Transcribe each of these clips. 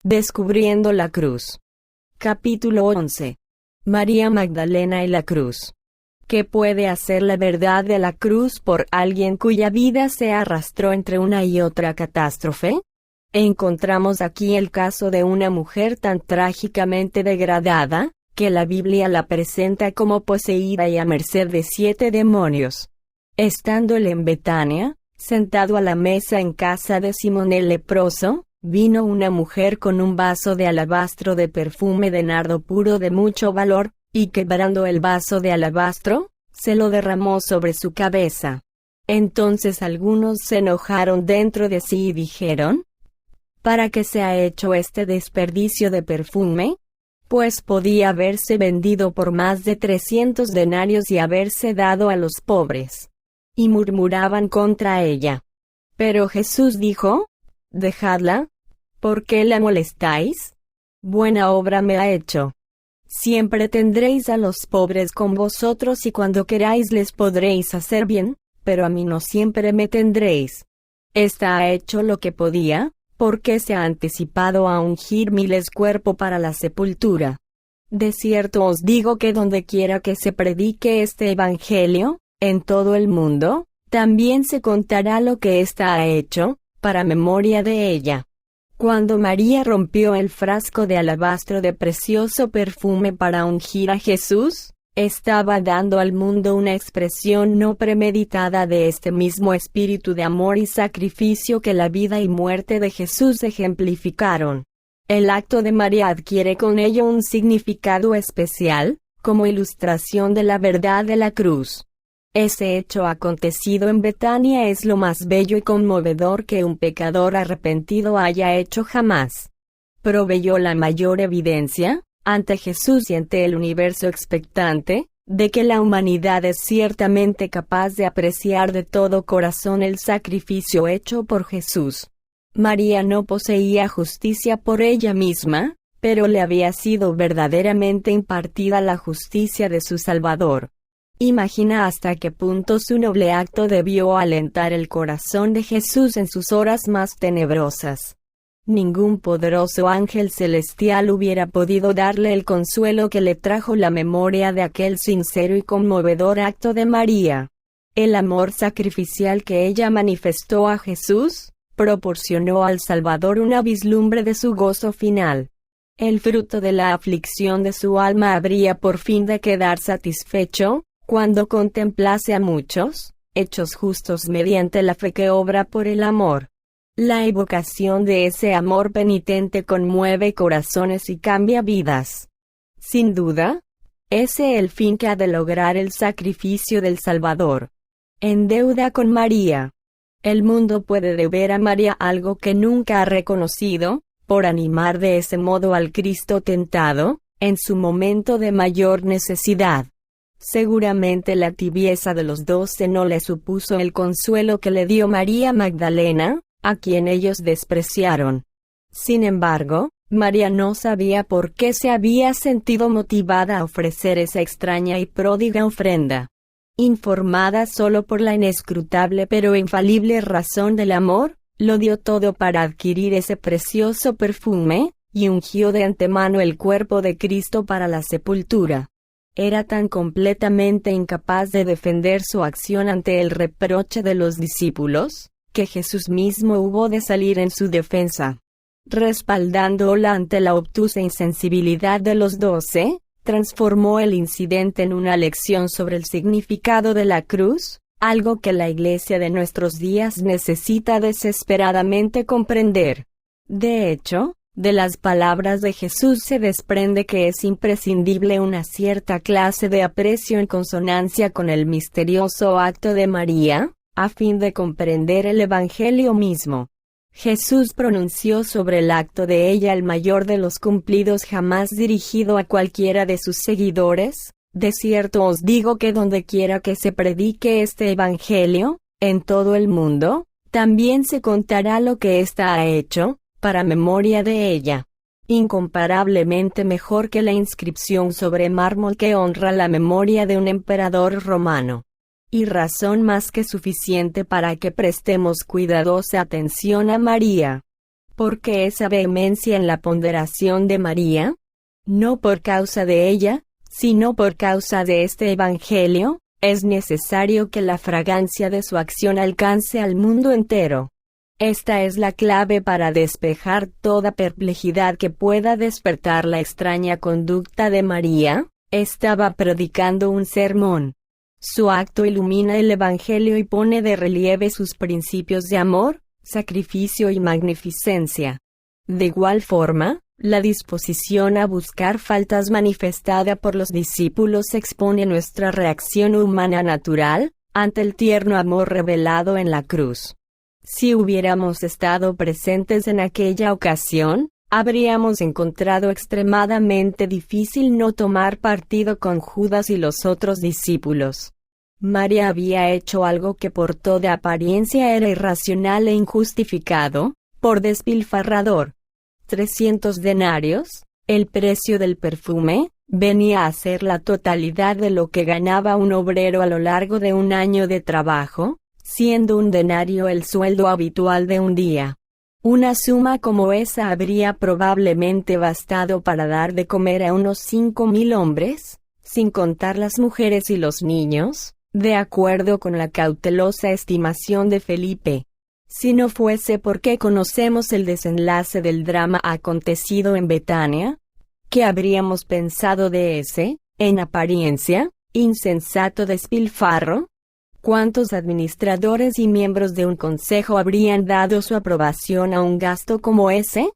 Descubriendo la cruz. Capítulo 11. María Magdalena y la cruz. ¿Qué puede hacer la verdad de la cruz por alguien cuya vida se arrastró entre una y otra catástrofe? Encontramos aquí el caso de una mujer tan trágicamente degradada, que la Biblia la presenta como poseída y a merced de 7 demonios. Estando él en Betania, sentado a la mesa en casa de Simón el leproso, vino una mujer con un vaso de alabastro de perfume de nardo puro de mucho valor, y quebrando el vaso de alabastro, se lo derramó sobre su cabeza. Entonces algunos se enojaron dentro de sí y dijeron: ¿para qué se ha hecho este desperdicio de perfume? Pues podía haberse vendido por más de 300 denarios y haberse dado a los pobres. Y murmuraban contra ella. Pero Jesús dijo: dejadla. ¿Por qué la molestáis? Buena obra me ha hecho. Siempre tendréis a los pobres con vosotros y cuando queráis les podréis hacer bien, pero a mí no siempre me tendréis. Esta ha hecho lo que podía, porque se ha anticipado a ungir miles cuerpo para la sepultura. De cierto os digo que donde quiera que se predique este evangelio, en todo el mundo, también se contará lo que ésta ha hecho, para memoria de ella. Cuando María rompió el frasco de alabastro de precioso perfume para ungir a Jesús, estaba dando al mundo una expresión no premeditada de este mismo espíritu de amor y sacrificio que la vida y muerte de Jesús ejemplificaron. El acto de María adquiere con ello un significado especial, como ilustración de la verdad de la cruz. Ese hecho acontecido en Betania es lo más bello y conmovedor que un pecador arrepentido haya hecho jamás. Proveyó la mayor evidencia, ante Jesús y ante el universo expectante, de que la humanidad es ciertamente capaz de apreciar de todo corazón el sacrificio hecho por Jesús. María no poseía justicia por ella misma, pero le había sido verdaderamente impartida la justicia de su Salvador. Imagina hasta qué punto su noble acto debió alentar el corazón de Jesús en sus horas más tenebrosas. Ningún poderoso ángel celestial hubiera podido darle el consuelo que le trajo la memoria de aquel sincero y conmovedor acto de María. El amor sacrificial que ella manifestó a Jesús, proporcionó al Salvador una vislumbre de su gozo final. El fruto de la aflicción de su alma habría por fin de quedar satisfecho, cuando contemplase a muchos, hechos justos mediante la fe que obra por el amor. La evocación de ese amor penitente conmueve corazones y cambia vidas. Sin duda, ese es el fin que ha de lograr el sacrificio del Salvador. En deuda con María. El mundo puede deber a María algo que nunca ha reconocido, por animar de ese modo al Cristo tentado, en su momento de mayor necesidad. Seguramente la tibieza de los 12 no le supuso el consuelo que le dio María Magdalena, a quien ellos despreciaron. Sin embargo, María no sabía por qué se había sentido motivada a ofrecer esa extraña y pródiga ofrenda. Informada solo por la inescrutable pero infalible razón del amor, lo dio todo para adquirir ese precioso perfume, y ungió de antemano el cuerpo de Cristo para la sepultura. Era tan completamente incapaz de defender su acción ante el reproche de los discípulos, que Jesús mismo hubo de salir en su defensa. Respaldándola ante la obtusa insensibilidad de los 12, transformó el incidente en una lección sobre el significado de la cruz, algo que la Iglesia de nuestros días necesita desesperadamente comprender. De hecho, de las palabras de Jesús se desprende que es imprescindible una cierta clase de aprecio en consonancia con el misterioso acto de María, a fin de comprender el Evangelio mismo. Jesús pronunció sobre el acto de ella el mayor de los cumplidos jamás dirigido a cualquiera de sus seguidores: de cierto os digo que donde quiera que se predique este Evangelio, en todo el mundo, también se contará lo que ésta ha hecho, para memoria de ella. Incomparablemente mejor que la inscripción sobre mármol que honra la memoria de un emperador romano. Y razón más que suficiente para que prestemos cuidadosa atención a María. ¿Por qué esa vehemencia en la ponderación de María? No por causa de ella, sino por causa de este Evangelio, es necesario que la fragancia de su acción alcance al mundo entero. Esta es la clave para despejar toda perplejidad que pueda despertar la extraña conducta de María. Estaba predicando un sermón. Su acto ilumina el Evangelio y pone de relieve sus principios de amor, sacrificio y magnificencia. De igual forma, la disposición a buscar faltas manifestada por los discípulos expone nuestra reacción humana natural ante el tierno amor revelado en la cruz. Si hubiéramos estado presentes en aquella ocasión, habríamos encontrado extremadamente difícil no tomar partido con Judas y los otros discípulos. María había hecho algo que por toda apariencia era irracional e injustificado, por despilfarrador. 300 denarios, el precio del perfume, venía a ser la totalidad de lo que ganaba un obrero a lo largo de un año de trabajo, siendo un denario el sueldo habitual de un día. Una suma como esa habría probablemente bastado para dar de comer a unos 5.000 hombres, sin contar las mujeres y los niños, de acuerdo con la cautelosa estimación de Felipe. Si no fuese porque conocemos el desenlace del drama acontecido en Betania, ¿qué habríamos pensado de ese, en apariencia, insensato despilfarro? ¿Cuántos administradores y miembros de un consejo habrían dado su aprobación a un gasto como ese?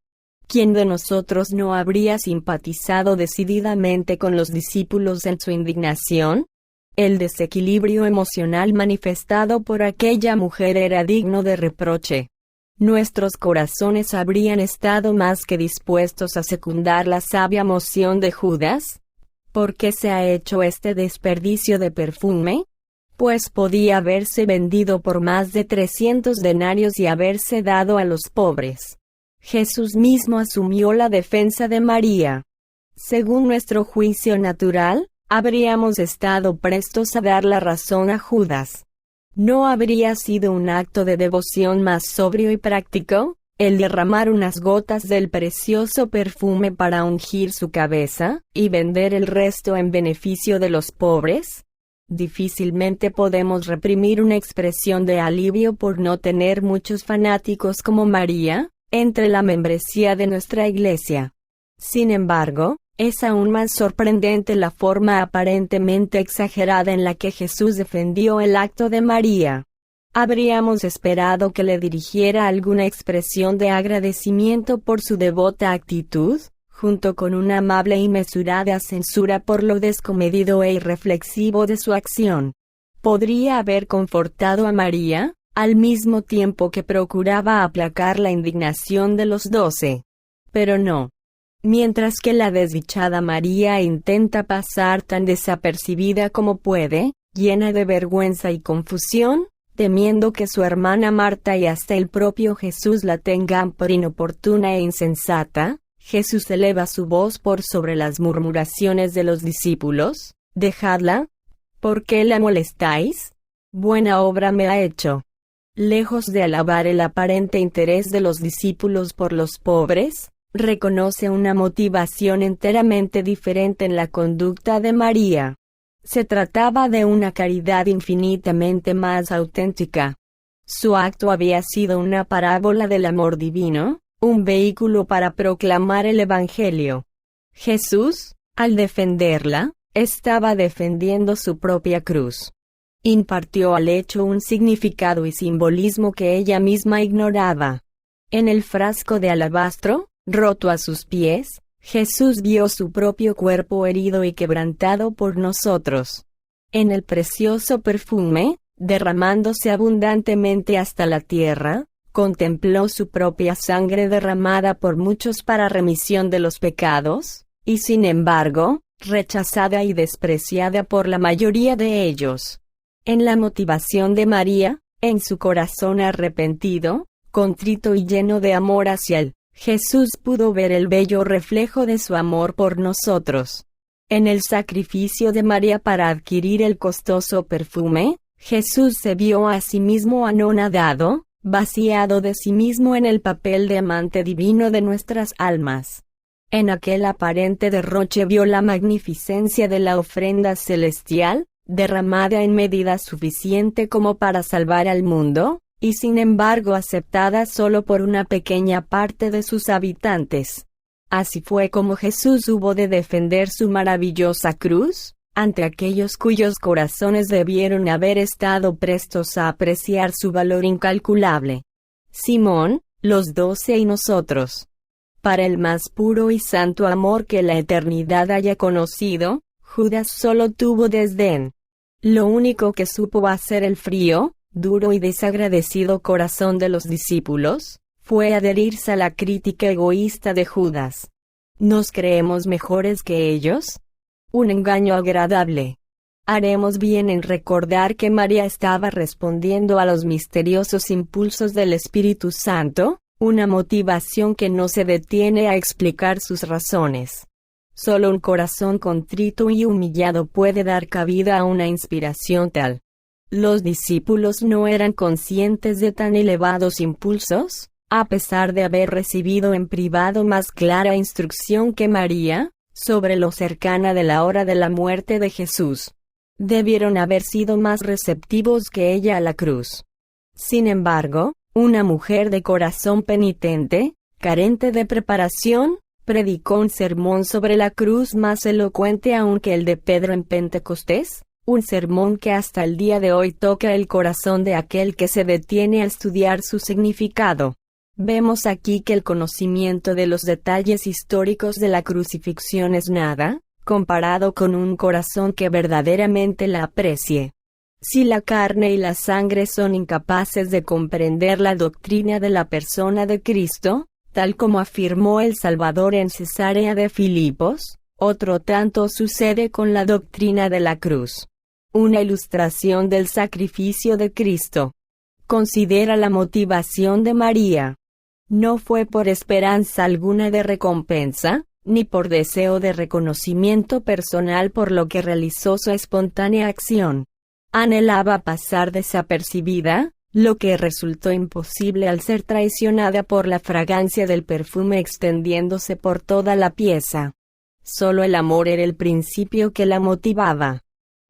¿Quién de nosotros no habría simpatizado decididamente con los discípulos en su indignación? El desequilibrio emocional manifestado por aquella mujer era digno de reproche. Nuestros corazones habrían estado más que dispuestos a secundar la sabia moción de Judas. ¿Por qué se ha hecho este desperdicio de perfume? Pues podía haberse vendido por más de 300 denarios y haberse dado a los pobres. Jesús mismo asumió la defensa de María. Según nuestro juicio natural, habríamos estado prestos a dar la razón a Judas. ¿No habría sido un acto de devoción más sobrio y práctico, el derramar unas gotas del precioso perfume para ungir su cabeza, y vender el resto en beneficio de los pobres? Difícilmente podemos reprimir una expresión de alivio por no tener muchos fanáticos como María, entre la membresía de nuestra iglesia. Sin embargo, es aún más sorprendente la forma aparentemente exagerada en la que Jesús defendió el acto de María. Habríamos esperado que le dirigiera alguna expresión de agradecimiento por su devota actitud, junto con una amable y mesurada censura por lo descomedido e irreflexivo de su acción. Podría haber confortado a María, al mismo tiempo que procuraba aplacar la indignación de los 12. Pero no. Mientras que la desdichada María intenta pasar tan desapercibida como puede, llena de vergüenza y confusión, temiendo que su hermana Marta y hasta el propio Jesús la tengan por inoportuna e insensata, Jesús eleva su voz por sobre las murmuraciones de los discípulos. «Dejadla. ¿Por qué la molestáis? Buena obra me ha hecho». Lejos de alabar el aparente interés de los discípulos por los pobres, reconoce una motivación enteramente diferente en la conducta de María. Se trataba de una caridad infinitamente más auténtica. Su acto había sido una parábola del amor divino, un vehículo para proclamar el Evangelio. Jesús, al defenderla, estaba defendiendo su propia cruz. Impartió al hecho un significado y simbolismo que ella misma ignoraba. En el frasco de alabastro, roto a sus pies, Jesús vio su propio cuerpo herido y quebrantado por nosotros. En el precioso perfume, derramándose abundantemente hasta la tierra, contempló su propia sangre derramada por muchos para remisión de los pecados, y sin embargo, rechazada y despreciada por la mayoría de ellos. En la motivación de María, en su corazón arrepentido, contrito y lleno de amor hacia él, Jesús pudo ver el bello reflejo de su amor por nosotros. En el sacrificio de María para adquirir el costoso perfume, Jesús se vio a sí mismo anonadado, vaciado de sí mismo en el papel de amante divino de nuestras almas. En aquel aparente derroche vio la magnificencia de la ofrenda celestial, derramada en medida suficiente como para salvar al mundo, y sin embargo aceptada solo por una pequeña parte de sus habitantes. Así fue como Jesús hubo de defender su maravillosa cruz, ante aquellos cuyos corazones debieron haber estado prestos a apreciar su valor incalculable. Simón, los 12 y nosotros. Para el más puro y santo amor que la eternidad haya conocido, Judas solo tuvo desdén. Lo único que supo hacer el frío, duro y desagradecido corazón de los discípulos, fue adherirse a la crítica egoísta de Judas. ¿Nos creemos mejores que ellos? Un engaño agradable. Haremos bien en recordar que María estaba respondiendo a los misteriosos impulsos del Espíritu Santo, una motivación que no se detiene a explicar sus razones. Solo un corazón contrito y humillado puede dar cabida a una inspiración tal. ¿Los discípulos no eran conscientes de tan elevados impulsos, a pesar de haber recibido en privado más clara instrucción que María, sobre lo cercana de la hora de la muerte de Jesús? Debieron haber sido más receptivos que ella a la cruz. Sin embargo, una mujer de corazón penitente, carente de preparación, predicó un sermón sobre la cruz más elocuente aún que el de Pedro en Pentecostés, un sermón que hasta el día de hoy toca el corazón de aquel que se detiene a estudiar su significado. Vemos aquí que el conocimiento de los detalles históricos de la crucifixión es nada, comparado con un corazón que verdaderamente la aprecie. Si la carne y la sangre son incapaces de comprender la doctrina de la persona de Cristo, tal como afirmó el Salvador en Cesarea de Filipos, otro tanto sucede con la doctrina de la cruz. Una ilustración del sacrificio de Cristo. Considera la motivación de María. No fue por esperanza alguna de recompensa, ni por deseo de reconocimiento personal por lo que realizó su espontánea acción. Anhelaba pasar desapercibida, lo que resultó imposible al ser traicionada por la fragancia del perfume extendiéndose por toda la pieza. Solo el amor era el principio que la motivaba.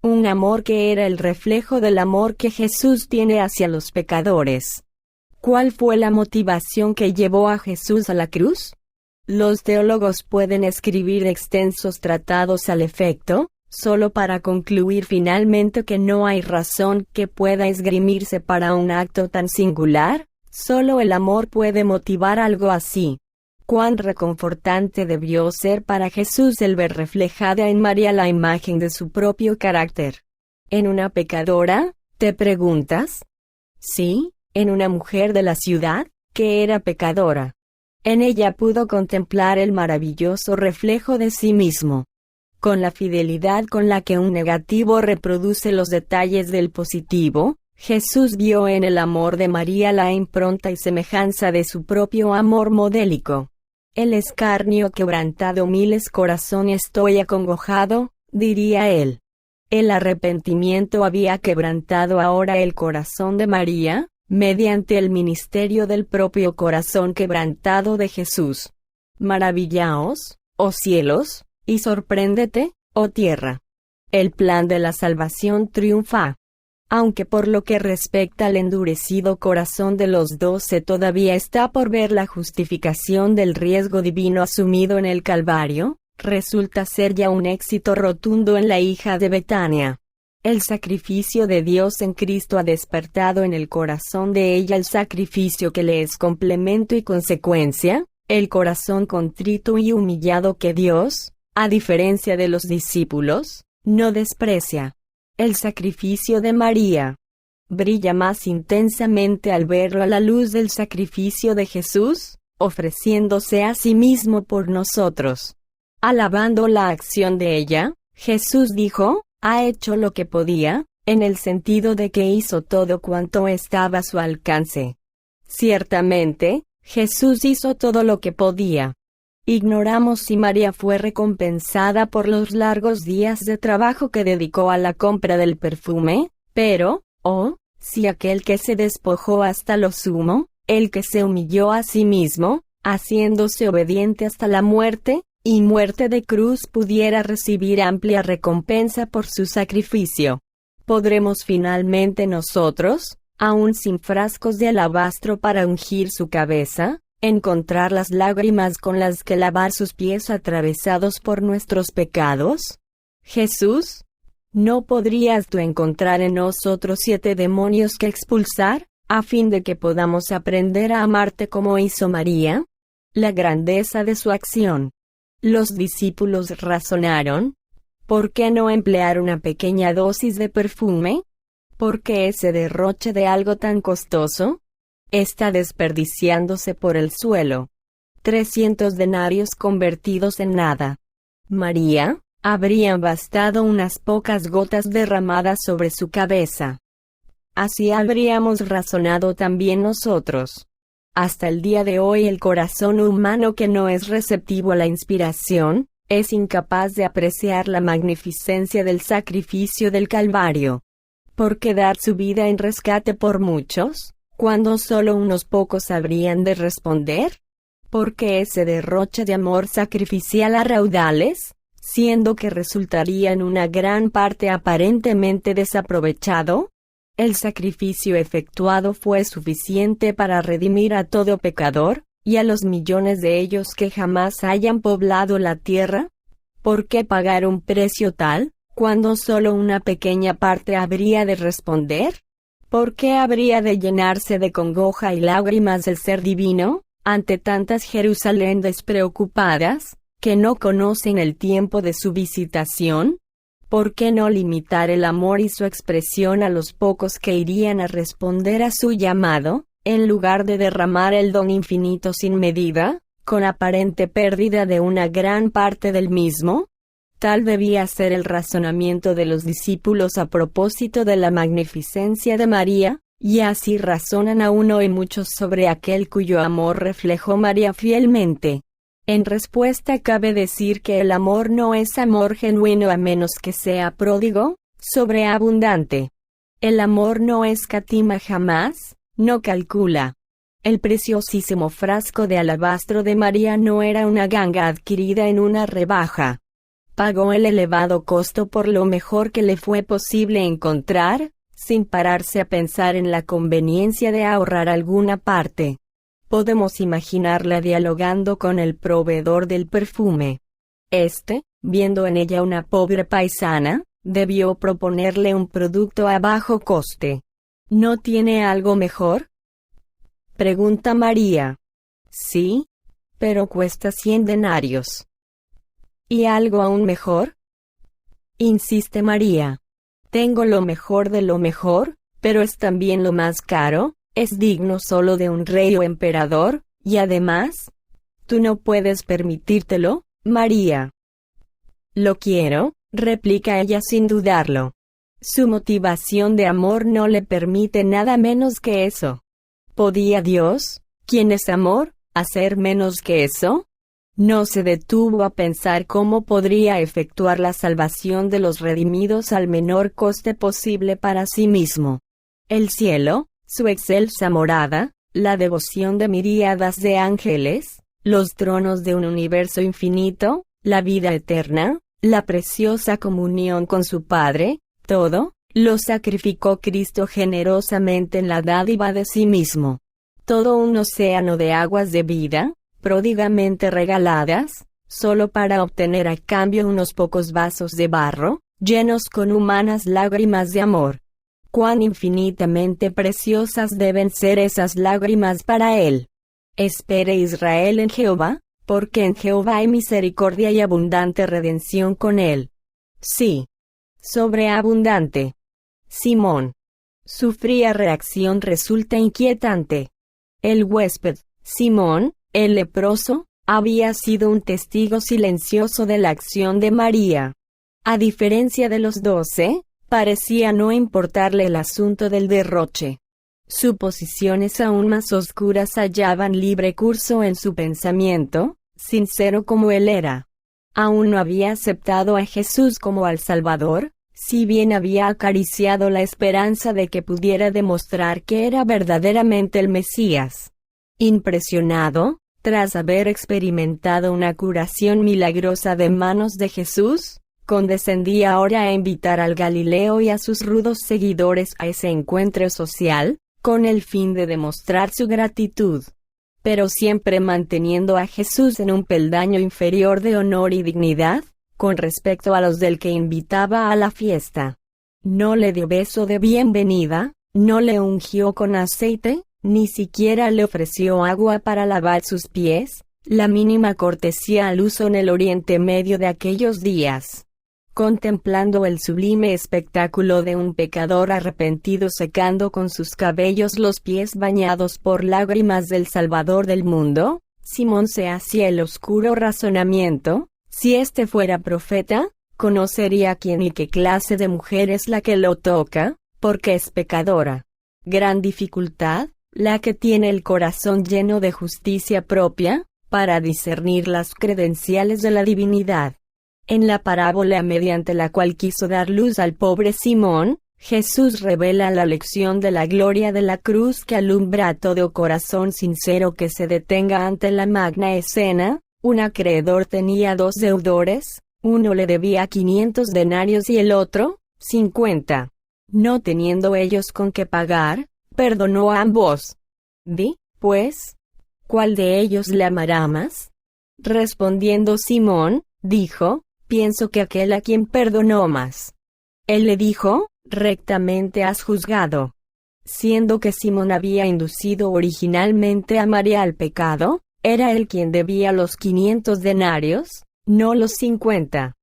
Un amor que era el reflejo del amor que Jesús tiene hacia los pecadores. ¿Cuál fue la motivación que llevó a Jesús a la cruz? Los teólogos pueden escribir extensos tratados al efecto, solo para concluir finalmente que no hay razón que pueda esgrimirse para un acto tan singular, solo el amor puede motivar algo así. Cuán reconfortante debió ser para Jesús el ver reflejada en María la imagen de su propio carácter. ¿En una pecadora, te preguntas? Sí, en una mujer de la ciudad, que era pecadora. En ella pudo contemplar el maravilloso reflejo de sí mismo. Con la fidelidad con la que un negativo reproduce los detalles del positivo, Jesús vio en el amor de María la impronta y semejanza de su propio amor modélico. El escarnio quebrantado miles corazón estoy acongojado, diría él. El arrepentimiento había quebrantado ahora el corazón de María, mediante el ministerio del propio corazón quebrantado de Jesús. Maravillaos, oh cielos, y sorpréndete, oh tierra. El plan de la salvación triunfa. Aunque por lo que respecta al endurecido corazón de los 12 todavía está por ver la justificación del riesgo divino asumido en el Calvario, resulta ser ya un éxito rotundo en la hija de Betania. El sacrificio de Dios en Cristo ha despertado en el corazón de ella el sacrificio que le es complemento y consecuencia, el corazón contrito y humillado que Dios, a diferencia de los discípulos, no desprecia. El sacrificio de María brilla más intensamente al verlo a la luz del sacrificio de Jesús, ofreciéndose a sí mismo por nosotros. Alabando la acción de ella, Jesús dijo, ha hecho lo que podía, en el sentido de que hizo todo cuanto estaba a su alcance. Ciertamente, Jesús hizo todo lo que podía. Ignoramos si María fue recompensada por los largos días de trabajo que dedicó a la compra del perfume, pero, si aquel que se despojó hasta lo sumo, el que se humilló a sí mismo, haciéndose obediente hasta la muerte, y muerte de cruz, pudiera recibir amplia recompensa por su sacrificio, ¿podremos finalmente nosotros, aun sin frascos de alabastro para ungir su cabeza, encontrar las lágrimas con las que lavar sus pies atravesados por nuestros pecados? Jesús, ¿no podrías tú encontrar en nosotros 7 demonios que expulsar, a fin de que podamos aprender a amarte como hizo María? La grandeza de su acción. Los discípulos razonaron, ¿por qué no emplear una pequeña dosis de perfume? ¿Por qué ese derroche de algo tan costoso? Está desperdiciándose por el suelo. 300 denarios convertidos en nada. María, habrían bastado unas pocas gotas derramadas sobre su cabeza. Así habríamos razonado también nosotros. Hasta el día de hoy el corazón humano que no es receptivo a la inspiración, es incapaz de apreciar la magnificencia del sacrificio del Calvario. ¿Por qué dar su vida en rescate por muchos, cuando solo unos pocos habrían de responder? ¿Por qué ese derroche de amor sacrificial a raudales, siendo que resultaría en una gran parte aparentemente desaprovechado? El sacrificio efectuado fue suficiente para redimir a todo pecador, y a los millones de ellos que jamás hayan poblado la tierra. ¿Por qué pagar un precio tal, cuando solo una pequeña parte habría de responder? ¿Por qué habría de llenarse de congoja y lágrimas el ser divino, ante tantas Jerusalén despreocupadas, que no conocen el tiempo de su visitación? ¿Por qué no limitar el amor y su expresión a los pocos que irían a responder a su llamado, en lugar de derramar el don infinito sin medida, con aparente pérdida de una gran parte del mismo? Tal debía ser el razonamiento de los discípulos a propósito de la magnificencia de María, y así razonan aún hoy muchos sobre aquel cuyo amor reflejó María fielmente. En respuesta cabe decir que el amor no es amor genuino a menos que sea pródigo, sobreabundante. El amor no escatima jamás, no calcula. El preciosísimo frasco de alabastro de María no era una ganga adquirida en una rebaja. Pagó el elevado costo por lo mejor que le fue posible encontrar, sin pararse a pensar en la conveniencia de ahorrar alguna parte. Podemos imaginarla dialogando con el proveedor del perfume. Viendo en ella una pobre paisana, debió proponerle un producto a bajo coste. ¿No tiene algo mejor?, pregunta María. Sí, pero cuesta 100 denarios. ¿Y algo aún mejor?, insiste María. Tengo lo mejor de lo mejor, pero es también lo más caro. Es digno solo de un rey o emperador, y además, tú no puedes permitírtelo, María. Lo quiero, replica ella sin dudarlo. Su motivación de amor no le permite nada menos que eso. ¿Podía Dios, quien es amor, hacer menos que eso? No se detuvo a pensar cómo podría efectuar la salvación de los redimidos al menor coste posible para sí mismo. El cielo, su excelsa morada, la devoción de miríadas de ángeles, los tronos de un universo infinito, la vida eterna, la preciosa comunión con su Padre, todo, lo sacrificó Cristo generosamente en la dádiva de sí mismo. Todo un océano de aguas de vida, pródigamente regaladas, solo para obtener a cambio unos pocos vasos de barro, llenos con humanas lágrimas de amor. Cuán infinitamente preciosas deben ser esas lágrimas para él. Espere Israel en Jehová, porque en Jehová hay misericordia y abundante redención con él. Sí, sobreabundante. Simón. Su fría reacción resulta inquietante. El huésped, Simón, el leproso, había sido un testigo silencioso de la acción de María. A diferencia de los 12, parecía no importarle el asunto del derroche. Suposiciones aún más oscuras hallaban libre curso en su pensamiento, sincero como él era. Aún no había aceptado a Jesús como al Salvador, si bien había acariciado la esperanza de que pudiera demostrar que era verdaderamente el Mesías. Impresionado, tras haber experimentado una curación milagrosa de manos de Jesús, condescendía ahora a invitar al Galileo y a sus rudos seguidores a ese encuentro social, con el fin de demostrar su gratitud. Pero siempre manteniendo a Jesús en un peldaño inferior de honor y dignidad, con respecto a los del que invitaba a la fiesta. No le dio beso de bienvenida, no le ungió con aceite, ni siquiera le ofreció agua para lavar sus pies, la mínima cortesía al uso en el Oriente Medio de aquellos días. Contemplando el sublime espectáculo de un pecador arrepentido secando con sus cabellos los pies bañados por lágrimas del Salvador del mundo, Simón se hacía el oscuro razonamiento: si este fuera profeta, conocería quién y qué clase de mujer es la que lo toca, porque es pecadora. Gran dificultad, la que tiene el corazón lleno de justicia propia, para discernir las credenciales de la divinidad. En la parábola mediante la cual quiso dar luz al pobre Simón, Jesús revela la lección de la gloria de la cruz que alumbra a todo corazón sincero que se detenga ante la magna escena. Un acreedor tenía 2 deudores, uno le debía 500 denarios y el otro, 50. No teniendo ellos con qué pagar, perdonó a ambos. Di, pues, ¿cuál de ellos le amará más? Respondiendo Simón, dijo: pienso que aquel a quien perdonó más. Él le dijo: rectamente has juzgado. Siendo que Simón había inducido originalmente a María al pecado, era él quien debía los 500 denarios, no los 50.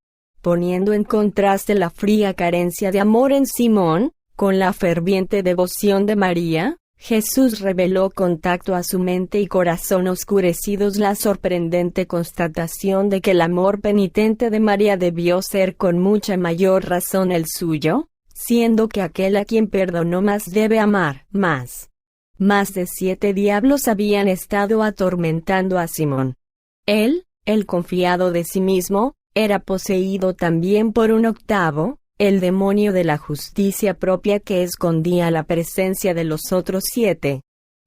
Poniendo en contraste la fría carencia de amor en Simón, con la ferviente devoción de María, Jesús reveló con tacto a su mente y corazón oscurecidos la sorprendente constatación de que el amor penitente de María debió ser con mucha mayor razón el suyo, siendo que aquel a quien perdonó más debe amar más. Más de 7 diablos habían estado atormentando a Simón. Él, el confiado de sí mismo, era poseído también por un octavo, el demonio de la justicia propia que escondía la presencia de los otros 7.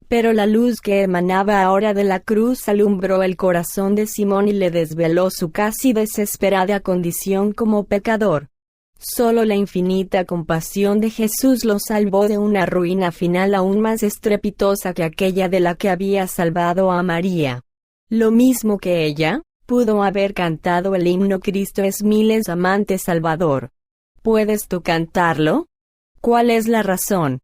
Pero la luz que emanaba ahora de la cruz alumbró el corazón de Simón y le desveló su casi desesperada condición como pecador. Solo la infinita compasión de Jesús lo salvó de una ruina final aún más estrepitosa que aquella de la que había salvado a María. Lo mismo que ella, pudo haber cantado el himno Cristo es miles amante Salvador. ¿Puedes tú cantarlo? ¿Cuál es la razón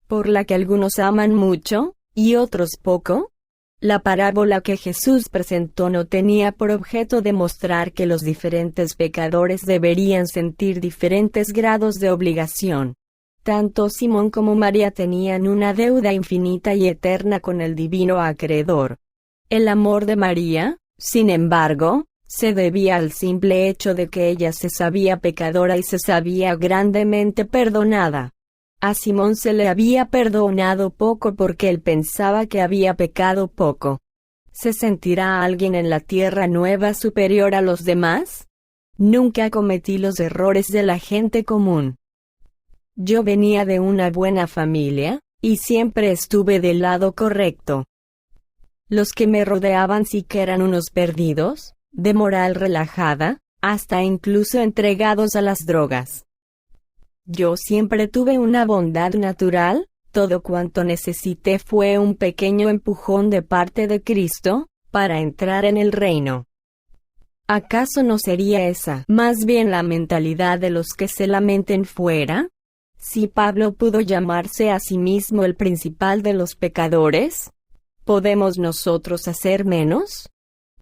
por la que algunos aman mucho, y otros poco? La parábola que Jesús presentó no tenía por objeto demostrar que los diferentes pecadores deberían sentir diferentes grados de obligación. Tanto Simón como María tenían una deuda infinita y eterna con el divino acreedor. El amor de María, sin embargo, se debía al simple hecho de que ella se sabía pecadora y se sabía grandemente perdonada. A Simón se le había perdonado poco porque él pensaba que había pecado poco. ¿Se sentirá alguien en la tierra nueva superior a los demás? Nunca cometí los errores de la gente común. Yo venía de una buena familia, y siempre estuve del lado correcto. Los que me rodeaban sí que eran unos perdidos, de moral relajada, hasta incluso entregados a las drogas. Yo siempre tuve una bondad natural, todo cuanto necesité fue un pequeño empujón de parte de Cristo, para entrar en el reino. ¿Acaso no sería esa más bien la mentalidad de los que se lamenten fuera? Si Pablo pudo llamarse a sí mismo el principal de los pecadores, ¿podemos nosotros hacer menos?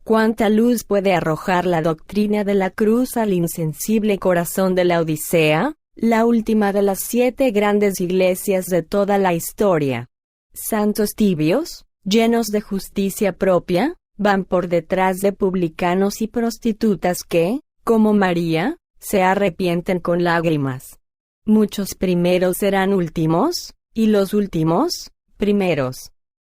¿Cuánta luz puede arrojar la doctrina de la cruz al insensible corazón de la Odisea, la última de las 7 grandes iglesias de toda la historia? Santos tibios, llenos de justicia propia, van por detrás de publicanos y prostitutas que, como María, se arrepienten con lágrimas. Muchos primeros serán últimos, y los últimos, primeros.